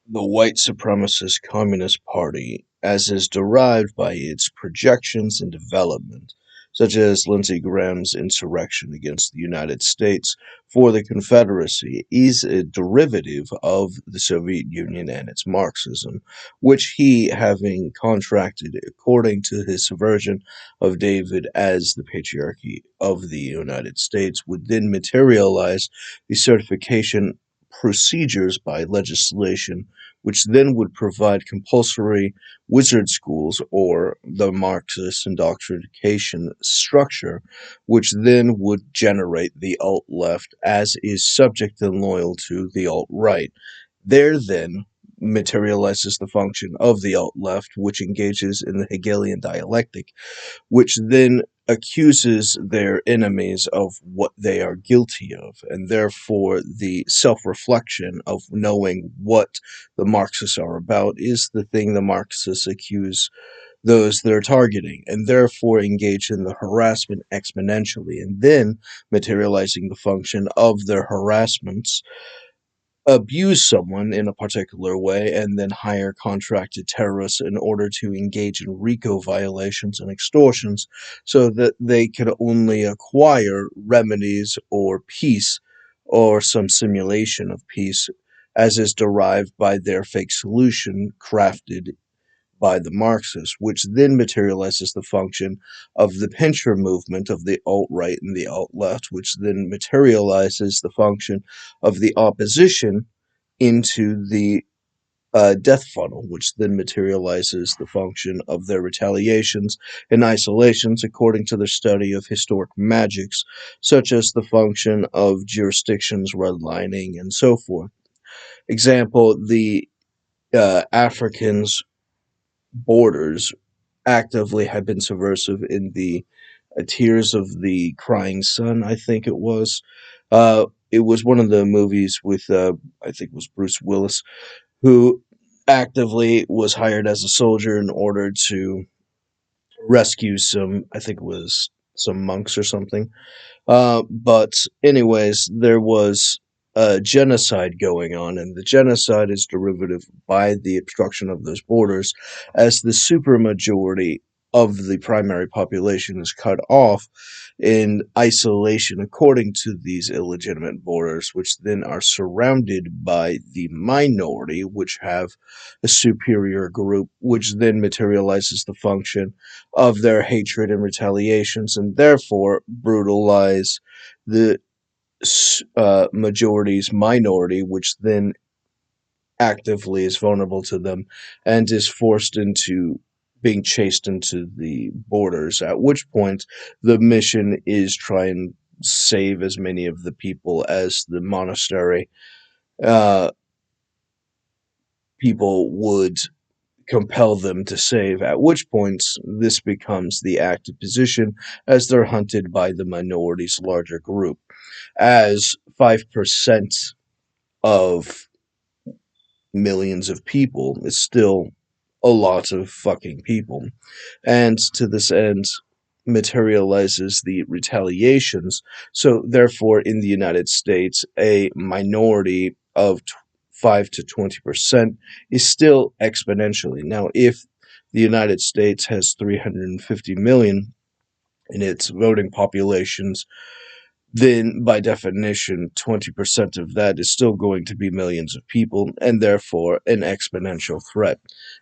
The white supremacist Communist Party, as is derived by its projections and development, such as Lindsey Graham's insurrection against the United States for the Confederacy, is a derivative of the Soviet Union and its Marxism, which he, having contracted according to his version of David as the patriarchy of the United States, would then materialize the certification procedures by legislation, which then would provide compulsory wizard schools or the Marxist indoctrination structure, which then would generate the alt-left as is subject and loyal to the alt-right. There then materializes the function of the alt-left, which engages in the Hegelian dialectic, which then accuses their enemies of what they are guilty of, and therefore the self-reflection of knowing what the Marxists are about is the thing the Marxists accuse those they're targeting, and therefore engage in the harassment exponentially, and then materializing the function of their harassments abuse someone in a particular way and then hire contracted terrorists in order to engage in RICO violations and extortions so that they could only acquire remedies or peace or some simulation of peace as is derived by their fake solution crafted by the Marxists, which then materializes the function of the pincher movement of the alt-right and the alt-left, which then materializes the function of the opposition into the death funnel, which then materializes the function of their retaliations and isolations according to their study of historic magics, such as the function of jurisdictions, redlining, and so forth. Example, the Africans' borders actively had been subversive in the Tears of the Crying Sun, I think it was. It was one of the movies with, I think it was Bruce Willis, who actively was hired as a soldier in order to rescue some, I think it was some monks or something. But anyways, there was a genocide going on, and the genocide is derivative by the obstruction of those borders, as the supermajority of the primary population is cut off in isolation according to these illegitimate borders, which then are surrounded by the minority, which have a superior group, which then materializes the function of their hatred and retaliations, and therefore brutalize the majority's minority, which then actively is vulnerable to them and is forced into being chased into the borders, at which point the mission is try and save as many of the people as the monastery uh, people would compel them to save, at which points this becomes the active position as they're hunted by the minority's larger group, as 5% of millions of people is still a lot of fucking people, and to this end materializes the retaliations. So therefore in the United States a minority of 5 to 20% is still exponentially. Now if the United States has 350 million in its voting populations, then by definition 20% of that is still going to be millions of people, and therefore an exponential threat.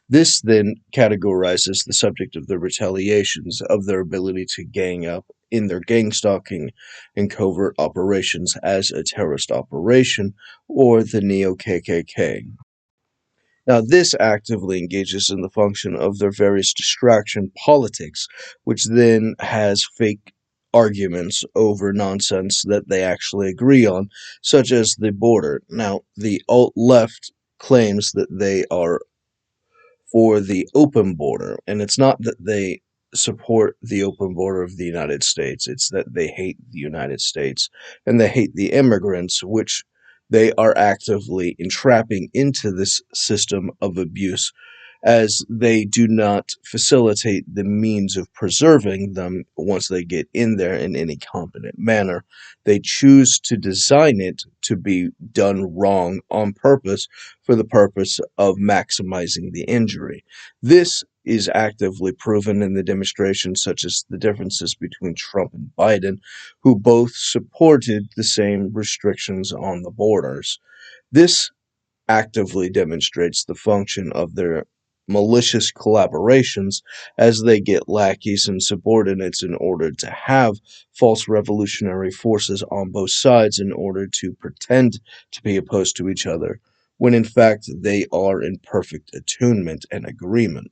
This then categorizes the subject of the retaliations of their ability to gang up in their gang stalking and covert operations as a terrorist operation, or the Neo-KKK. Now, this actively engages in the function of their various distraction politics, which then has fake arguments over nonsense that they actually agree on, such as the border. Now, the alt-left claims that they are for the open border, and it's not that they support the open border of the United States, it's that they hate the United States, and they hate the immigrants, which they are actively entrapping into this system of abuse as they do not facilitate the means of preserving them once they get in there in any competent manner. They choose to design it to be done wrong on purpose for the purpose of maximizing the injury. This is actively proven in the demonstrations such as the differences between Trump and Biden, who both supported the same restrictions on the borders. This actively demonstrates the function of their malicious collaborations as they get lackeys and subordinates in order to have false revolutionary forces on both sides in order to pretend to be opposed to each other, when in fact they are in perfect attunement and agreement.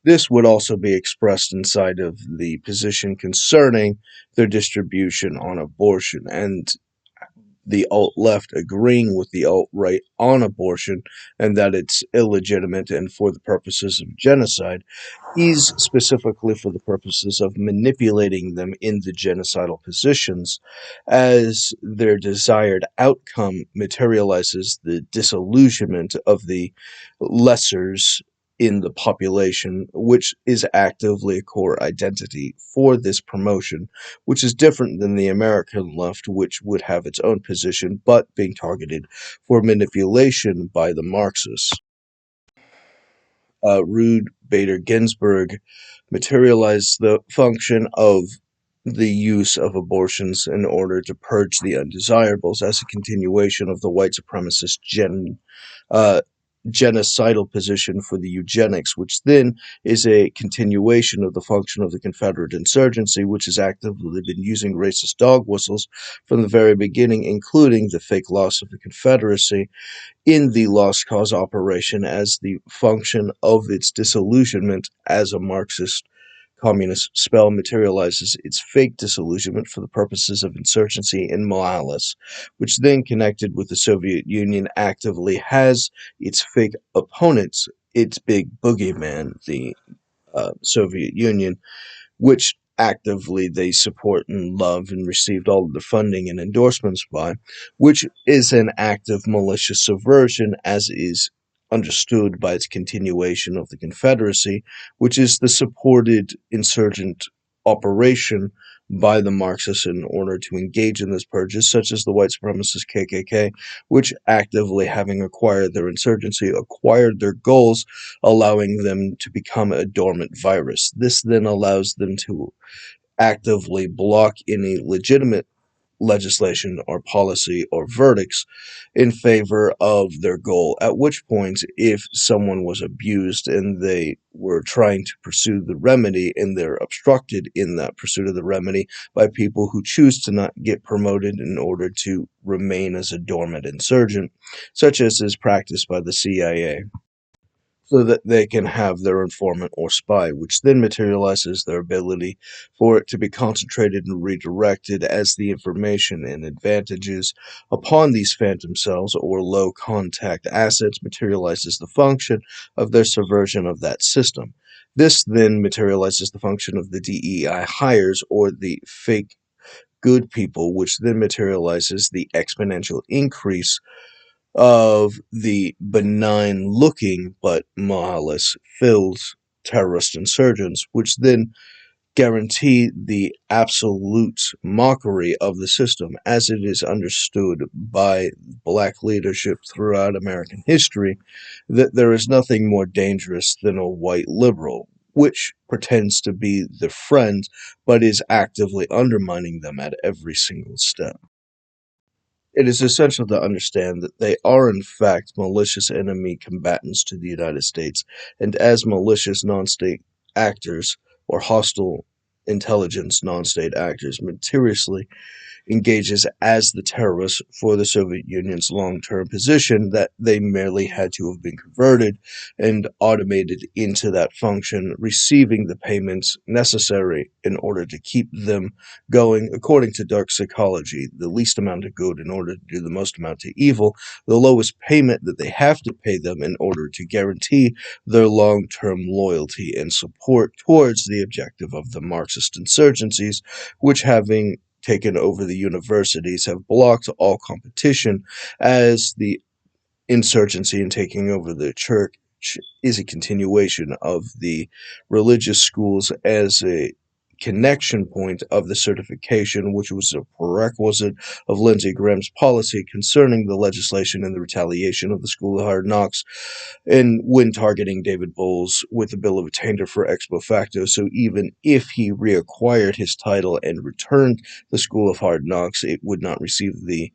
This would also be expressed inside of the position concerning their distribution on abortion, and the alt-left agreeing with the alt-right on abortion and that it's illegitimate and for the purposes of genocide is specifically for the purposes of manipulating them in the genocidal positions, as their desired outcome materializes the disillusionment of the lessers in the population, which is actively a core identity for this promotion, which is different than the American left, which would have its own position but being targeted for manipulation by the Marxists. Ruth Bader Ginsburg materialized the function of the use of abortions in order to purge the undesirables as a continuation of the white supremacist genocidal position for the eugenics, which then is a continuation of the function of the Confederate insurgency, which has actively been using racist dog whistles from the very beginning, including the fake loss of the Confederacy in the Lost Cause operation as the function of its disillusionment as a Marxist communist spell materializes its fake disillusionment for the purposes of insurgency and malice, which then connected with the Soviet Union actively has its fake opponents, its big boogeyman, the Soviet Union, which actively they support and love and received all of the funding and endorsements by, which is an act of malicious subversion as is understood by its continuation of the Confederacy, which is the supported insurgent operation by the Marxists in order to engage in this purges, such as the white supremacist KKK, which actively having acquired their insurgency, acquired their goals, allowing them to become a dormant virus. This then allows them to actively block any legitimate legislation or policy or verdicts in favor of their goal, at which point if someone was abused and they were trying to pursue the remedy and they're obstructed in that pursuit of the remedy by people who choose to not get promoted in order to remain as a dormant insurgent, such as is practiced by the CIA, so that they can have their informant or spy, which then materializes their ability for it to be concentrated and redirected as the information and advantages upon these phantom cells or low contact assets materializes the function of their subversion of that system. This then materializes the function of the DEI hires or the fake good people, which then materializes the exponential increase of the benign looking but malice filled terrorist insurgents, which then guarantee the absolute mockery of the system as it is understood by black leadership throughout American history, that there is nothing more dangerous than a white liberal, which pretends to be their friend but is actively undermining them at every single step. It is essential to understand that they are in fact malicious enemy combatants to the United States, and as malicious non-state actors or hostile intelligence non-state actors materially engages as the terrorists for the Soviet Union's long-term position, that they merely had to have been converted and automated into that function, receiving the payments necessary in order to keep them going. According to dark psychology, the least amount of good in order to do the most amount of evil, the lowest payment that they have to pay them in order to guarantee their long-term loyalty and support towards the objective of the Marxist insurgencies, which having taken over the universities have blocked all competition as the insurgency and taking over the which is a continuation of the religious schools as a connection point of the certification, which was a prerequisite of Lindsey Graham's policy concerning the legislation and the retaliation of the School of Hard Knocks, and when targeting David Bowles with the Bill of Attainder for ex post facto. So even if he reacquired his title and returned the School of Hard Knocks, it would not receive the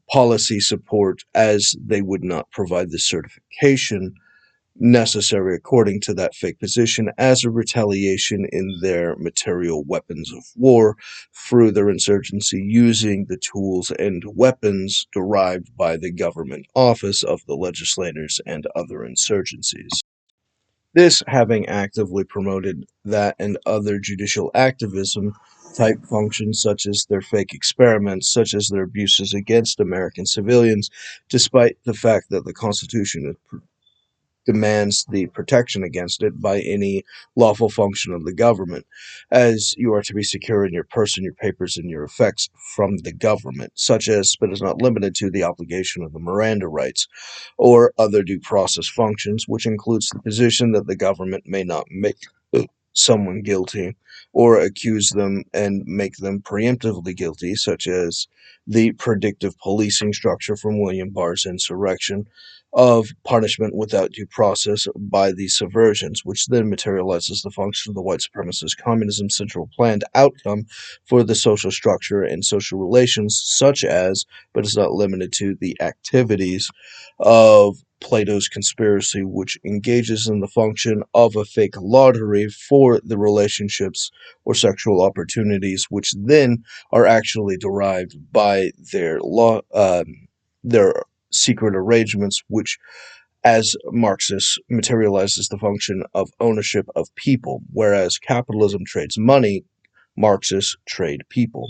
policy support, as they would not provide the certification necessary according to that fake position as a retaliation in their material weapons of war through their insurgency, using the tools and weapons derived by the government office of the legislators and other insurgencies. This having actively promoted that and other judicial activism type functions, such as their fake experiments, such as their abuses against American civilians, despite the fact that the Constitution demands the protection against it by any lawful function of the government, as you are to be secure in your person, your papers, and your effects from the government, such as, but is not limited to, the obligation of the Miranda rights or other due process functions, which includes the position that the government may not make someone guilty or accuse them and make them preemptively guilty, such as the predictive policing structure from William Barr's Insurrection of punishment without due process by the subversions, which then materializes the function of the white supremacist communism's central planned outcome for the social structure and social relations, such as, but is not limited to, the activities of Plato's conspiracy, which engages in the function of a fake lottery for the relationships or sexual opportunities, which then are actually derived by their secret arrangements, which, as Marxists, materializes the function of ownership of people, whereas capitalism trades money, Marxists trade people.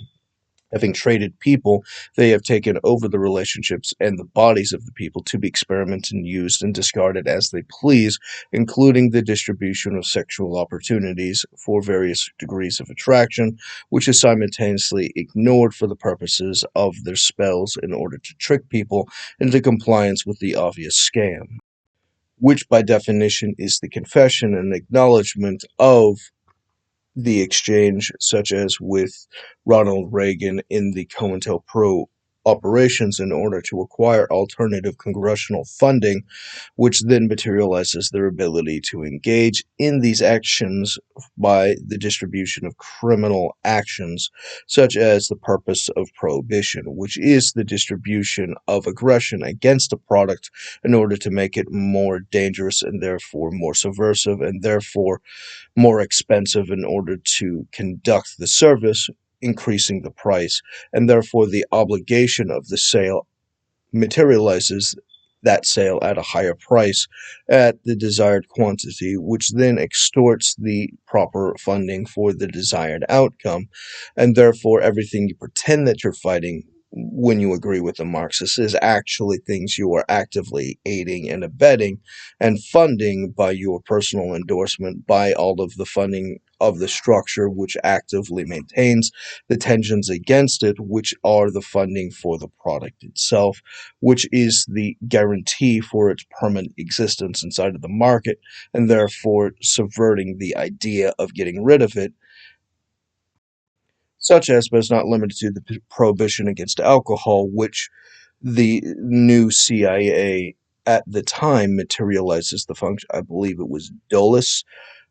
Having traded people, they have taken over the relationships and the bodies of the people to be experimented and used and discarded as they please, including the distribution of sexual opportunities for various degrees of attraction, which is simultaneously ignored for the purposes of their spells in order to trick people into compliance with the obvious scam, which by definition is the confession and acknowledgement of the exchange, such as with Ronald Reagan in the COINTELPRO operations in order to acquire alternative congressional funding, which then materializes their ability to engage in these actions by the distribution of criminal actions, such as the purpose of prohibition, which is the distribution of aggression against a product in order to make it more dangerous and therefore more subversive and therefore more expensive in order to conduct the service, increasing the price, and therefore the obligation of the sale materializes that sale at a higher price at the desired quantity, which then extorts the proper funding for the desired outcome, and therefore everything you pretend that you're fighting when you agree with the Marxists is actually things you are actively aiding and abetting and funding by your personal endorsement, by all of the funding of the structure which actively maintains the tensions against it, which are the funding for the product itself, which is the guarantee for its permanent existence inside of the market, and therefore subverting the idea of getting rid of it, such as, but is not limited to, the prohibition against alcohol, which the new CIA at the time materializes the function. I believe it was Dulles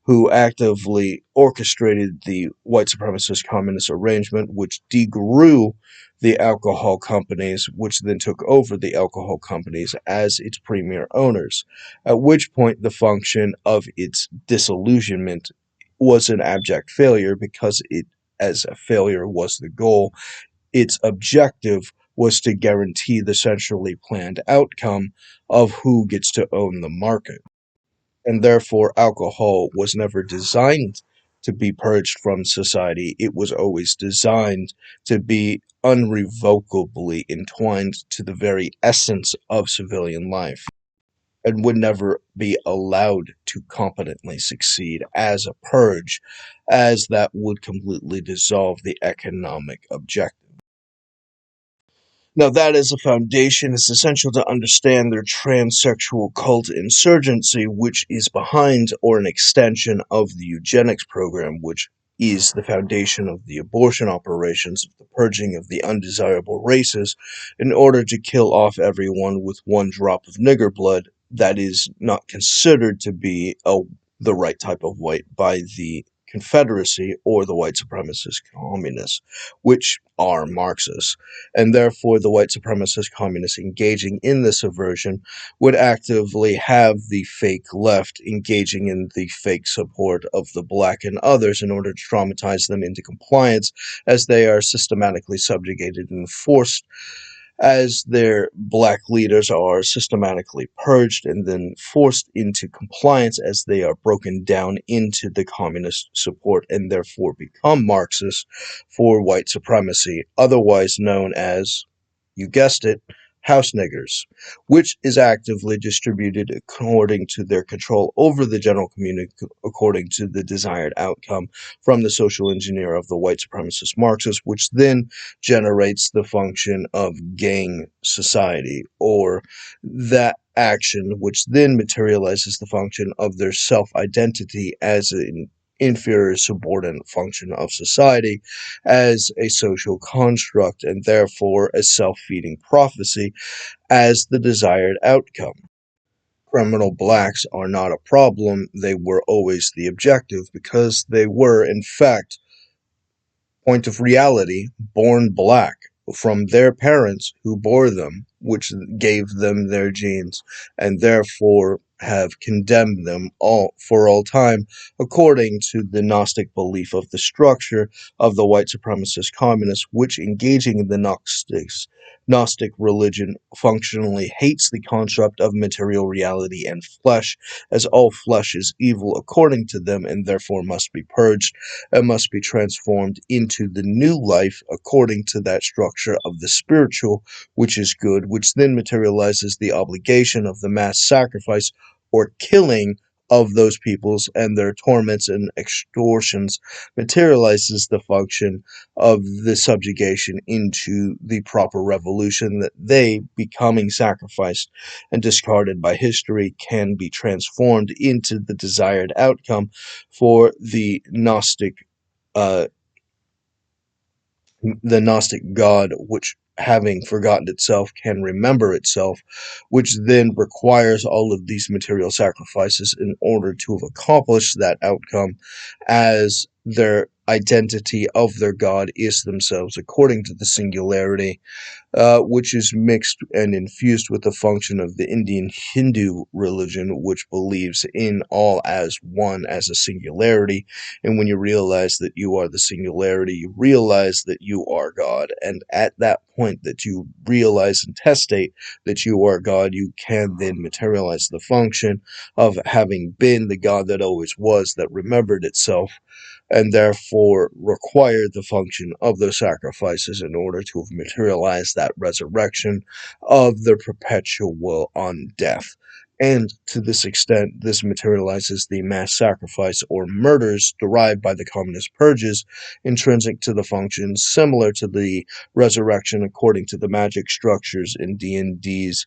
who actively orchestrated the white supremacist communist arrangement, which degrew the alcohol companies, which then took over the alcohol companies as its premier owners, at which point the function of its disillusionment was an abject failure, because it, as a failure, was the goal. Its objective was to guarantee the centrally planned outcome of who gets to own the market. And therefore, alcohol was never designed to be purged from society. It was always designed to be unrevocably entwined to the very essence of civilian life, and would never be allowed to competently succeed as a purge, as that would completely dissolve the economic objective. Now, that as a foundation, it's essential to understand their transsexual cult Insurgency, which is behind or an extension of the eugenics program, which is the foundation of the abortion operations of the purging of the undesirable races in order to kill off everyone with one drop of nigger blood that is not considered to be the right type of white by the Confederacy or the white supremacist communists, which are Marxists, and therefore the white supremacist communists engaging in this aversion would actively have the fake left engaging in the fake support of the black and others in order to traumatize them into compliance as they are systematically subjugated and forced as their black leaders are systematically purged and then forced into compliance as they are broken down into the communist support and therefore become Marxists for white supremacy, otherwise known as, you guessed it, house niggers, which is actively distributed according to their control over the general community according to the desired outcome from the social engineer of the white supremacist Marxists, which then generates the function of gang society, or that action which then materializes the function of their self-identity as an inferior subordinate function of society as a social construct and therefore a self-feeding prophecy as the desired outcome. Criminal blacks are not a problem, they were always the objective because they were, in fact, point of reality, born black from their parents who bore them, which gave them their genes, and therefore have condemned them all for all time, according to the Gnostic belief of the structure of the white supremacist communists, which engaging in the Gnostic religion functionally hates the construct of material reality and flesh, as all flesh is evil according to them, and therefore must be purged and must be transformed into the new life according to that structure of the spiritual, which is good, which then materializes the obligation of the mass sacrifice or killing of those peoples and their torments and extortions materializes the function of the subjugation into the proper revolution that they, becoming sacrificed and discarded by history, can be transformed into the desired outcome for uh, the Gnostic God, which having forgotten itself can remember itself, which then requires all of these material sacrifices in order to have accomplished that outcome, as their identity of their God is themselves according to the singularity, which is mixed and infused with the function of the Indian Hindu religion, which believes in all as one, as a singularity. And when you realize that you are the singularity, you realize that you are God. And at that point that you realize and testate that you are God, you can then materialize the function of having been the God that always was, that remembered itself, and therefore required the function of those sacrifices in order to have materialized that resurrection of the perpetual undeath. And to this extent, this materializes the mass sacrifice or murders derived by the communist purges, intrinsic to the functions similar to the resurrection according to the magic structures in D&D's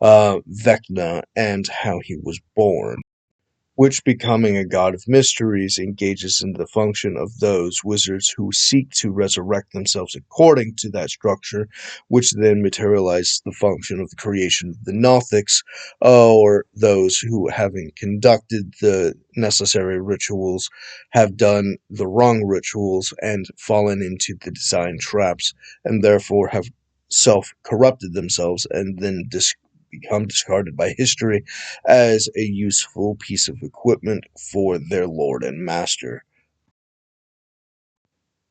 Vecna and how he was born, which, becoming a god of mysteries, engages in the function of those wizards who seek to resurrect themselves according to that structure, which then materialize the function of the creation of the Gnostics, or those who, having conducted the necessary rituals, have done the wrong rituals and fallen into the design traps, and therefore have self-corrupted themselves and then become discarded by history as a useful piece of equipment for their lord and master.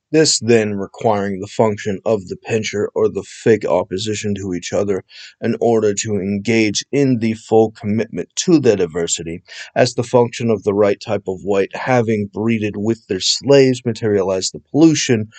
This then requiring the function of the pincher or the fake opposition to each other in order to engage in the full commitment to the diversity, as the function of the right type of white having breeded with their slaves materialized the pollution,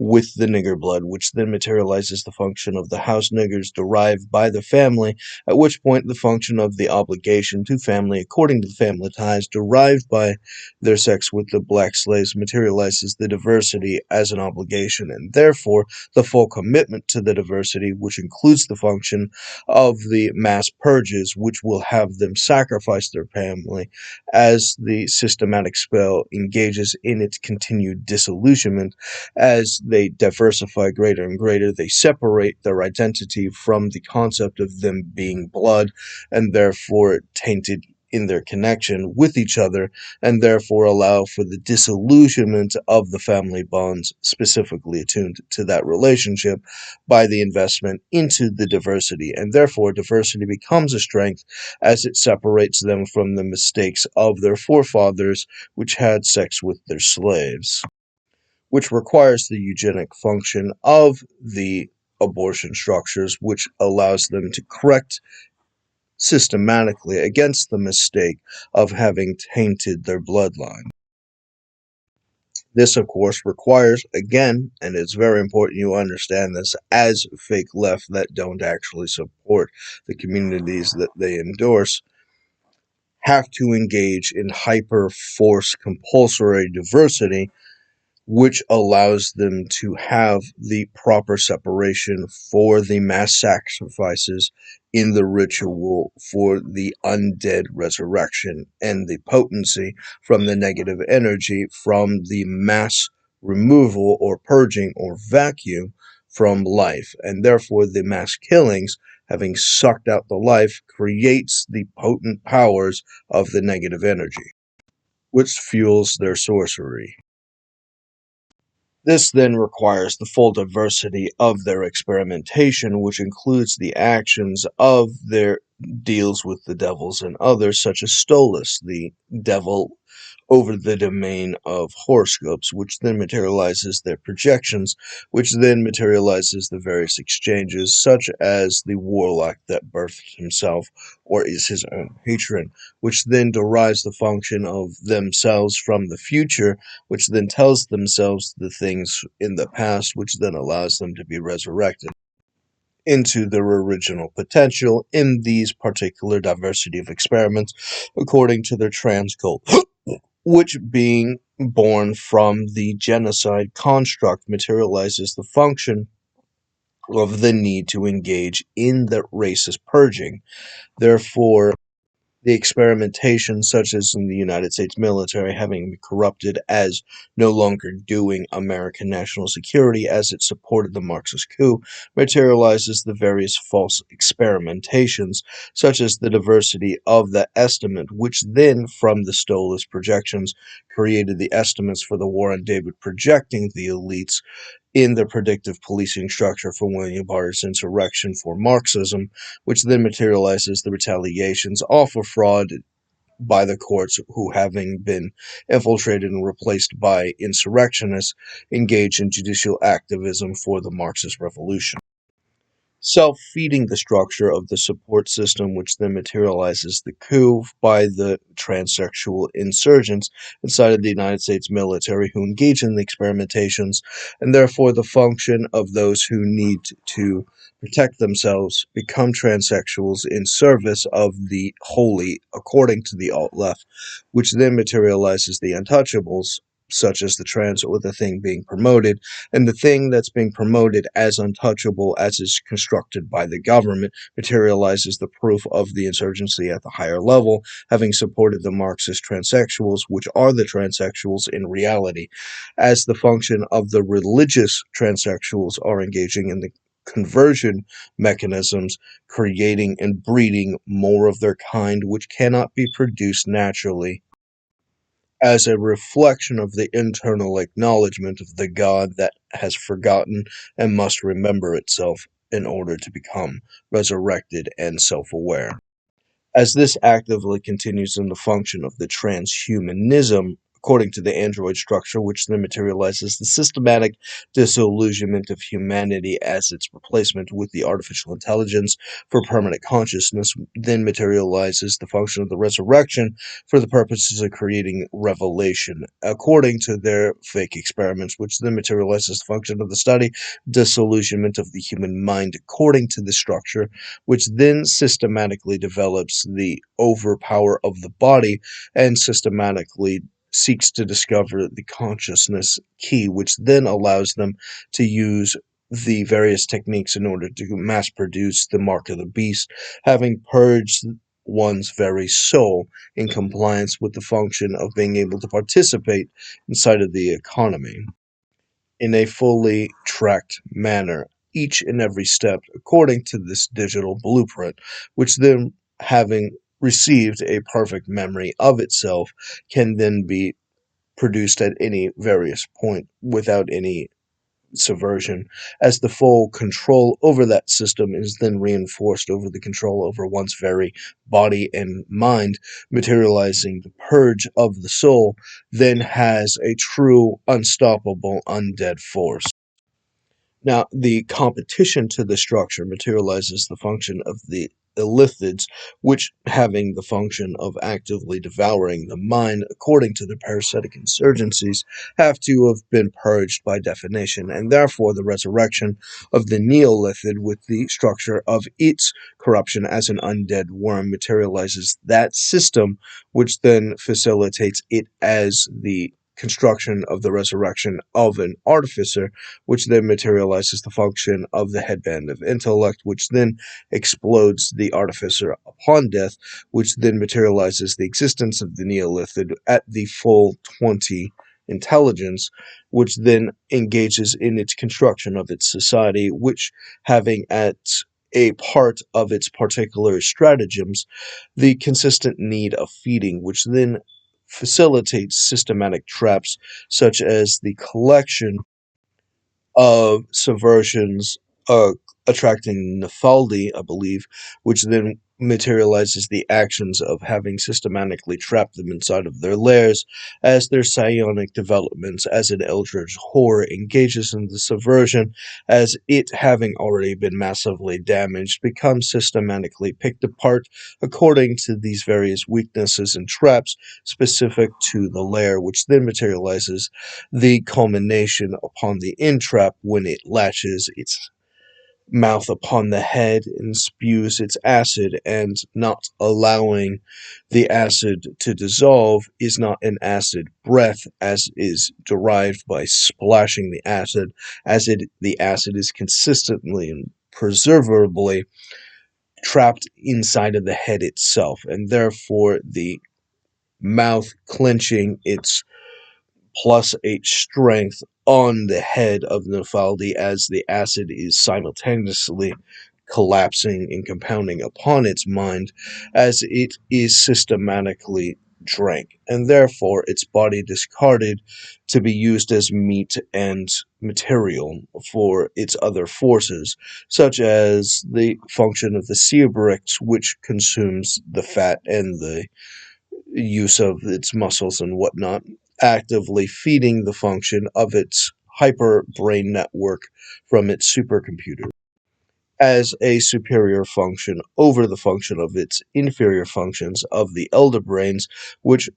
with the nigger blood, which then materializes the function of the house niggers derived by the family, at which point the function of the obligation to family according to the family ties derived by their sex with the black slaves materializes the diversity as an obligation, and therefore the full commitment to the diversity, which includes the function of the mass purges, which will have them sacrifice their family as the systematic spell engages in its continued disillusionment. As they diversify greater and greater, they separate their identity from the concept of them being blood, and therefore tainted in their connection with each other, and therefore allow for the disillusionment of the family bonds specifically attuned to that relationship by the investment into the diversity, and therefore diversity becomes a strength as it separates them from the mistakes of their forefathers, which had sex with their slaves, which requires the eugenic function of the abortion structures, which allows them to correct systematically against the mistake of having tainted their bloodline. This, of course, requires, again, and it's very important you understand this, as fake left that don't actually support the communities that they endorse, have to engage in hyper force compulsory diversity, which allows them to have the proper separation for the mass sacrifices in the ritual for the undead resurrection, and the potency from the negative energy from the mass removal or purging or vacuum from life, and therefore the mass killings, having sucked out the life, creates the potent powers of the negative energy, which fuels their sorcery. This then requires the full diversity of their experimentation, which includes the actions of their deals with the devils and others, such as Stolas, the devil over the domain of horoscopes, which then materializes their projections, which then materializes the various exchanges, such as the warlock that birthed himself or is his own patron, which then derives the function of themselves from the future, which then tells themselves the things in the past, which then allows them to be resurrected into their original potential in these particular diversity of experiments according to their trans cult, which, being born from the genocide construct, materializes the function of the need to engage in the racist purging. Therefore, the experimentation, such as in the United States military, having been corrupted as no longer doing American national security as it supported the Marxist coup, materializes the various false experimentations, such as the diversity of the estimate, which then, from the Stolas projections, created the estimates for the War on David, projecting the elites in the predictive policing structure for William Barr's insurrection for Marxism, which then materializes the retaliations all for fraud by the courts, who, having been infiltrated and replaced by insurrectionists, engage in judicial activism for the Marxist Revolution, self-feeding the structure of the support system, which then materializes the coup by the transsexual insurgents inside of the United States military who engage in the experimentations, and therefore the function of those who need to protect themselves become transsexuals in service of the holy, according to the alt-left, which then materializes the untouchables, such as the trans or the thing being promoted, and the thing that's being promoted as untouchable as is constructed by the government materializes the proof of the insurgency at the higher level, having supported the Marxist transsexuals, which are the transsexuals in reality, as the function of the religious transsexuals are engaging in the conversion mechanisms, creating and breeding more of their kind, which cannot be produced naturally, as a reflection of the internal acknowledgement of the God that has forgotten and must remember itself in order to become resurrected and self-aware. As this actively continues in the function of the transhumanism according to the android structure, which then materializes the systematic disillusionment of humanity as its replacement with the artificial intelligence for permanent consciousness, then materializes the function of the resurrection for the purposes of creating revelation, according to their fake experiments, which then materializes the function of the study, disillusionment of the human mind, according to the structure, which then systematically develops the overpower of the body and systematically seeks to discover the consciousness key, which then allows them to use the various techniques in order to mass produce the mark of the beast, having purged one's very soul in compliance with the function of being able to participate inside of the economy in a fully tracked manner, each and every step according to this digital blueprint, which then, having received a perfect memory of itself, can then be produced at any various point without any subversion, as the full control over that system is then reinforced over the control over one's very body and mind, materializing the purge of the soul, then has a true, unstoppable, undead force. Now, the competition to the structure materializes the function of the illithids, which, having the function of actively devouring the mind according to the parasitic insurgencies, have to have been purged by definition, and therefore the resurrection of the neolithid with the structure of its corruption as an undead worm materializes that system, which then facilitates it as the construction of the resurrection of an artificer, which then materializes the function of the headband of intellect, which then explodes the artificer upon death, which then materializes the existence of the neolithid at the full 20 intelligence, which then engages in its construction of its society, which, having at a part of its particular stratagems the consistent need of feeding, which then facilitates systematic traps such as the collection of subversions attracting Nefaldi, I believe, which then materializes the actions of having systematically trapped them inside of their lairs as their psionic developments as an eldritch horror engages in the subversion, as it, having already been massively damaged, becomes systematically picked apart according to these various weaknesses and traps specific to the lair, which then materializes the culmination upon the entrap when it latches its mouth upon the head and spews its acid, and not allowing the acid to dissolve is not an acid breath, as is derived by splashing the acid, as the acid is consistently and preservably trapped inside of the head itself, and therefore the mouth clenching its plus 8 strength on the head of Nefaldi as the acid is simultaneously collapsing and compounding upon its mind as it is systematically drank, and therefore its body discarded to be used as meat and material for its other forces, such as the function of the Cerebrix, which consumes the fat and the use of its muscles and whatnot, actively feeding the function of its hyper brain network from its supercomputer as a superior function over the function of its inferior functions of the elder brains, which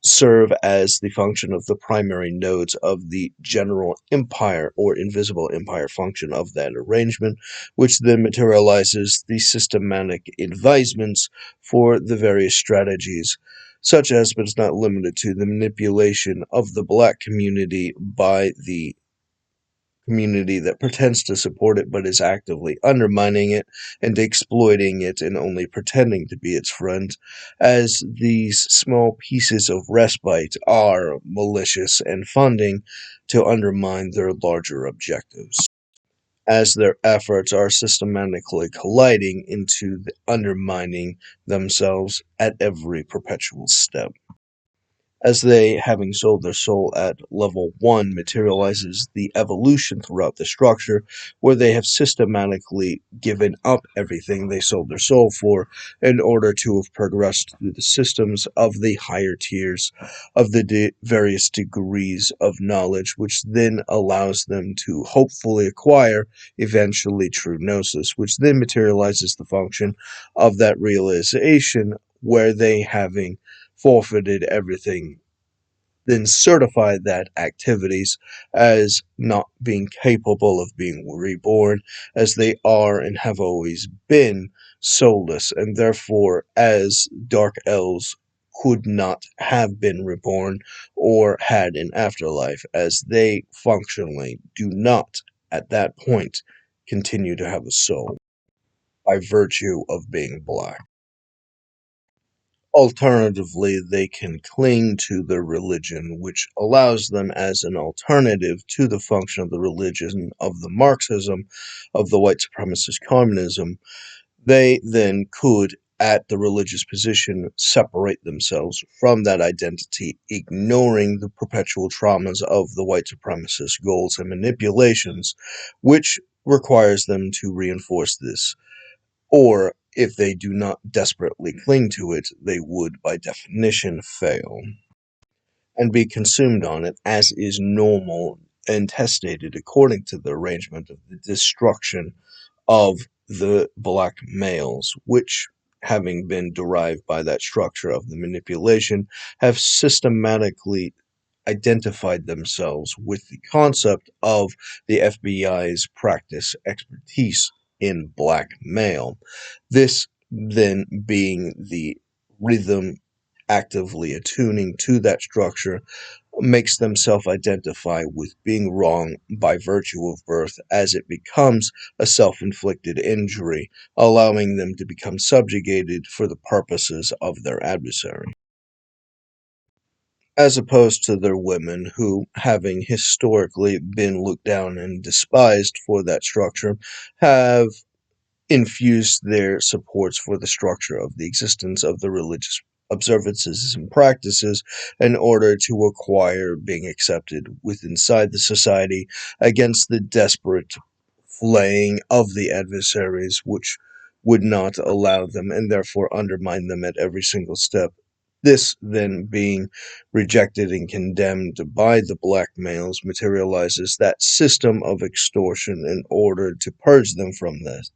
serve as the function of the primary nodes of the general empire or invisible empire function of that arrangement, which then materializes the systematic advisements for the various strategies, such as, but is not limited to, the manipulation of the black community by the community that pretends to support it but is actively undermining it and exploiting it and only pretending to be its friend, as these small pieces of respite are malicious and funding to undermine their larger objectives, as their efforts are systematically colliding into the undermining themselves at every perpetual step. as they, having sold their soul at level 1, materializes the evolution throughout the structure, where they have systematically given up everything they sold their soul for in order to have progressed through the systems of the higher tiers of the various degrees of knowledge, which then allows them to hopefully acquire eventually true gnosis, which then materializes the function of that realization where they, having forfeited everything, then certify that activities as not being capable of being reborn, as they are and have always been soulless, and therefore, as dark elves could not have been reborn or had an afterlife, as they functionally do not, at that point, continue to have a soul by virtue of being black. Alternatively, they can cling to their religion, which allows them as an alternative to the function of the religion of the Marxism, of the white supremacist communism. They then could, at the religious position, separate themselves from that identity, ignoring the perpetual traumas of the white supremacist goals and manipulations, which requires them to reinforce this, or if they do not desperately cling to it, they would by definition fail and be consumed on it, as is normal and testated according to the arrangement of the destruction of the black males, which, having been derived by that structure of the manipulation, have systematically identified themselves with the concept of the FBI's practice expertise in black male. This then being the rhythm actively attuning to that structure makes them self-identify with being wrong by virtue of birth, as it becomes a self-inflicted injury, allowing them to become subjugated for the purposes of their adversary, as opposed to their women who, having historically been looked down and despised for that structure, have infused their supports for the structure of the existence of the religious observances and practices in order to acquire being accepted within inside the society against the desperate flaying of the adversaries, which would not allow them and therefore undermine them at every single step. This then being rejected and condemned by the black males materializes that system of extortion in order to purge them from this,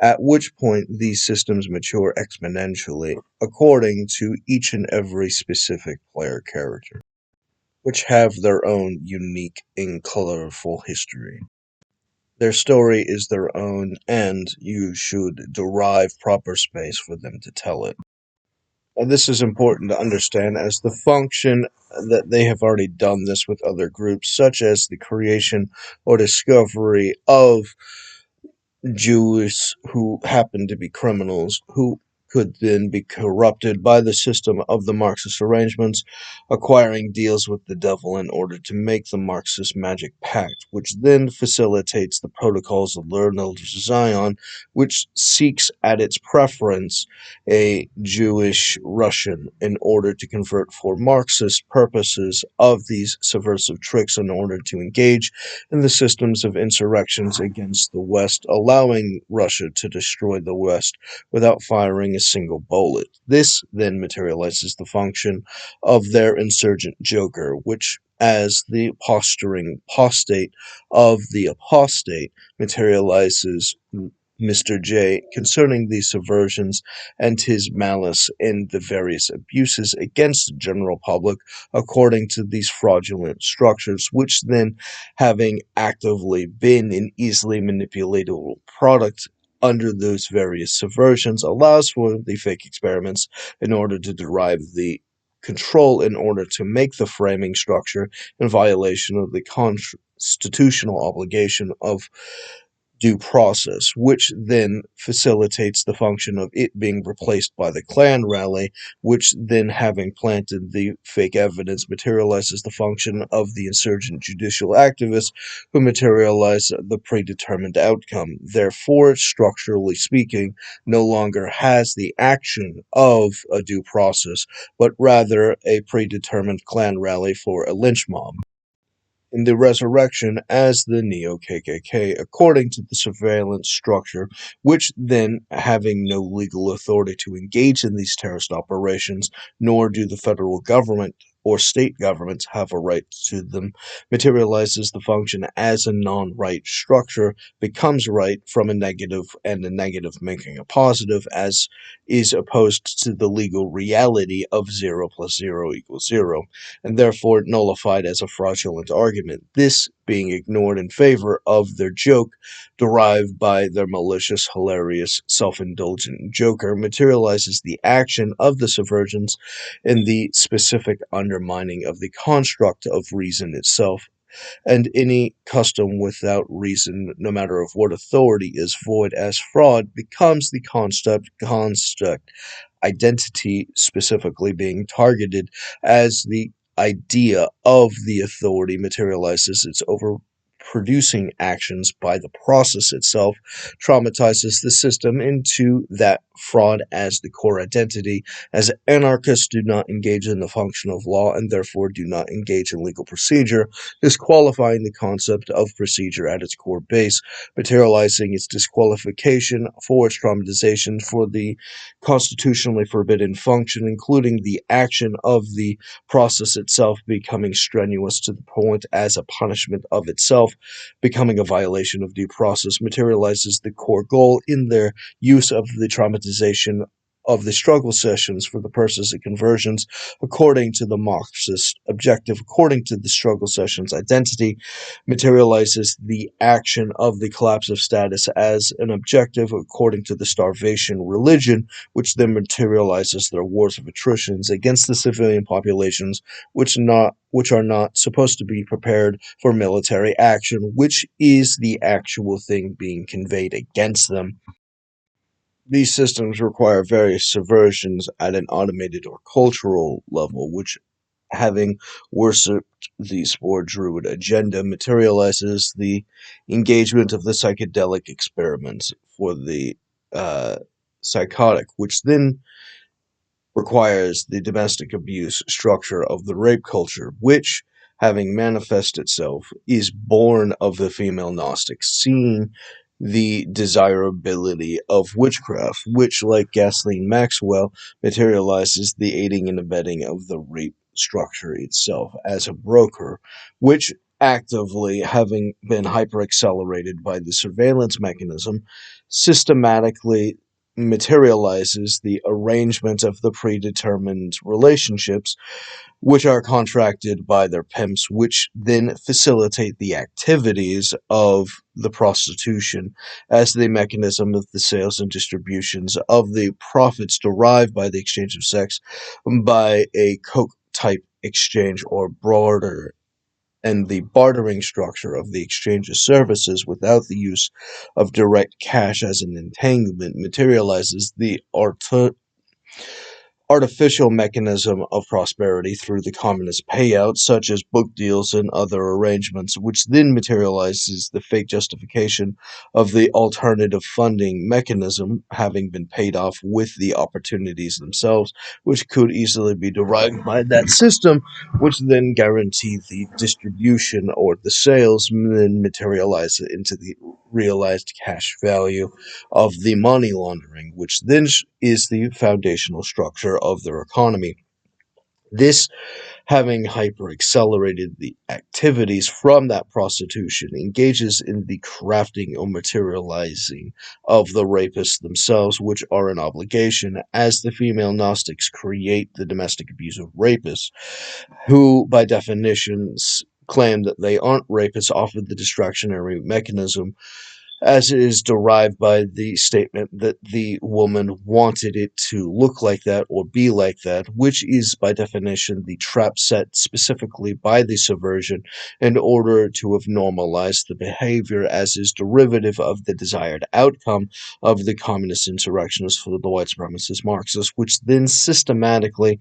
at which point these systems mature exponentially according to each and every specific player character, which have their own unique and colorful history. Their story is their own, and you should derive proper space for them to tell it. And this is important to understand as the function that they have already done this with other groups, such as the creation or discovery of Jews who happen to be criminals, who could then be corrupted by the system of the Marxist arrangements, acquiring deals with the devil in order to make the Marxist magic pact, which then facilitates the protocols of Learned Zion, which seeks at its preference a Jewish Russian in order to convert for Marxist purposes of these subversive tricks in order to engage in the systems of insurrections against the West, allowing Russia to destroy the West without firing a single bullet. This then materializes the function of their insurgent joker, which, as the posturing apostate of the apostate, materializes Mr. J concerning these subversions and his malice in the various abuses against the general public according to these fraudulent structures, which then, having actively been an easily manipulatable product under those various subversions, allows for the fake experiments in order to derive the control in order to make the framing structure in violation of the constitutional obligation of due process, which then facilitates the function of it being replaced by the clan rally, which then, having planted the fake evidence, materializes the function of the insurgent judicial activists who materialize the predetermined outcome. Therefore, structurally speaking, no longer has the action of a due process, but rather a predetermined clan rally for a lynch mob. In the resurrection as the Neo-KKK, according to the surveillance structure, which then, having no legal authority to engage in these terrorist operations, nor do the federal government or state governments have a right to them, materializes the function as a non-right structure, becomes right from a negative, and a negative making a positive, as is opposed to the legal reality of 0 plus 0 equals 0, and therefore nullified as a fraudulent argument, this being ignored in favor of their joke, derived by their malicious, hilarious, self-indulgent joker, materializes the action of the subvergence in the specific undermining of the construct of reason itself, and any custom without reason, no matter of what authority, is void as fraud, becomes the construct identity specifically being targeted as the idea of the authority materializes its overproducing actions by the process itself, traumatizes the system into that fraud as the core identity, as anarchists do not engage in the function of law and therefore do not engage in legal procedure, disqualifying the concept of procedure at its core base, materializing its disqualification for its traumatization for the constitutionally forbidden function, including the action of the process itself becoming strenuous to the point as a punishment of itself, becoming a violation of due process, materializes the core goal in their use of the traumatization of the struggle sessions for the purposes of conversions, according to the Marxist objective, according to the struggle sessions identity, materializes the action of the collapse of status as an objective, according to the starvation religion, which then materializes their wars of attritions against the civilian populations, which are not supposed to be prepared for military action, which is the actual thing being conveyed against them. These systems require various subversions at an automated or cultural level, which, having worshipped the spore druid agenda, materializes the engagement of the psychedelic experiments for the psychotic, which then requires the domestic abuse structure of the rape culture, which, having manifest itself, is born of the female Gnostics seeing the desirability of witchcraft, which, like Gasoline Maxwell, materializes the aiding and abetting of the rape structure itself as a broker, which, actively having been hyper-accelerated by the surveillance mechanism, systematically materializes the arrangement of the predetermined relationships, which are contracted by their pimps, which then facilitate the activities of the prostitution as the mechanism of the sales and distributions of the profits derived by the exchange of sex by a coke-type exchange or barter, and the bartering structure of the exchange of services without the use of direct cash as an entanglement materializes the artificial mechanism of prosperity through the communist payouts, such as book deals and other arrangements, which then materializes the fake justification of the alternative funding mechanism having been paid off with the opportunities themselves, which could easily be derived by that system, which then guarantee the distribution or the sales, and then materialize it into the realized cash value of the money laundering, which then is the foundational structure of their economy. This, having hyper-accelerated the activities from that prostitution, engages in the crafting or materializing of the rapists themselves, which are an obligation, as the female Gnostics create the domestic abuse of rapists, who, by definitions, claim that they aren't rapists off of the distractionary mechanism as it is derived by the statement that the woman wanted it to look like that or be like that, which is by definition the trap set specifically by the subversion in order to have normalized the behavior as is derivative of the desired outcome of the communist insurrectionists for the white supremacist Marxists, which then systematically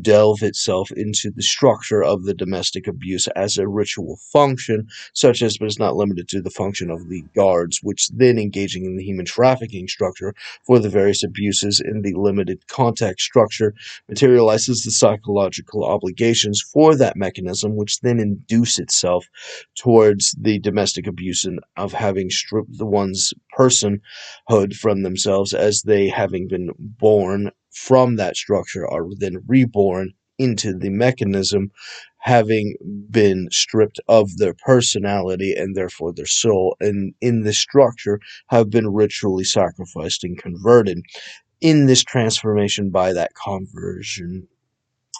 delve itself into the structure of the domestic abuse as a ritual function, such as, but is not limited to, the function of the guards, which then engaging in the human trafficking structure for the various abuses in the limited contact structure materializes the psychological obligations for that mechanism, which then induce itself towards the domestic abuse and of having stripped the one's personhood from themselves, as they, having been born from that structure, are then reborn into the mechanism, having been stripped of their personality and therefore their soul, and in this structure have been ritually sacrificed and converted. In this transformation by that conversion,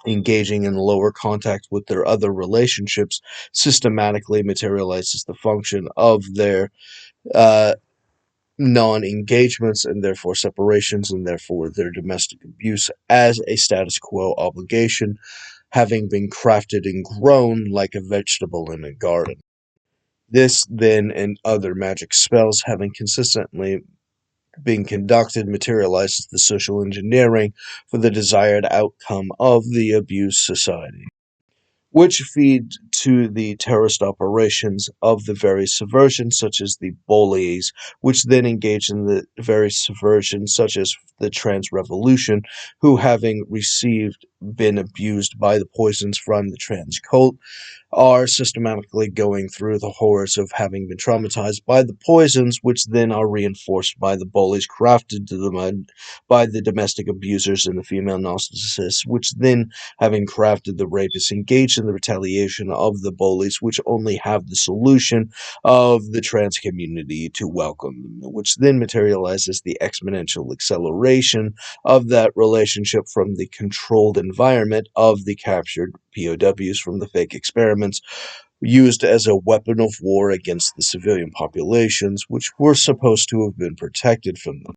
engaging in lower contact with their other relationships systematically materializes the function of their uh, non-engagements and therefore separations and therefore their domestic abuse as a status quo obligation, having been crafted and grown like a vegetable in a garden. This, then, and other magic spells having consistently been conducted materializes the social engineering for the desired outcome of the abused society, which feed to the terrorist operations of the various subversions, such as the bullies, which then engage in the various subversions, such as the trans revolution, who, having been abused by the poisons from the trans cult, are systematically going through the horrors of having been traumatized by the poisons, which then are reinforced by the bullies crafted to them by the domestic abusers and the female narcissists, which then, having crafted the rapists, engage in the retaliation of the bullies, which only have the solution of the trans community to welcome them, which then materializes the exponential acceleration of that relationship from the controlled environment of the captured POWs from the fake experiments used as a weapon of war against the civilian populations, which were supposed to have been protected from them.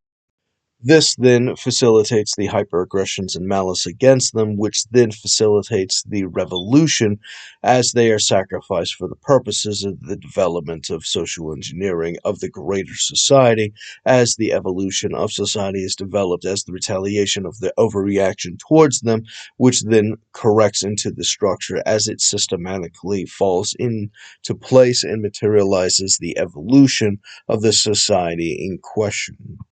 This then facilitates the hyperaggressions and malice against them, which then facilitates the revolution as they are sacrificed for the purposes of the development of social engineering of the greater society, as the evolution of society is developed as the retaliation of the overreaction towards them, which then corrects into the structure as it systematically falls into place and materializes the evolution of the society in question.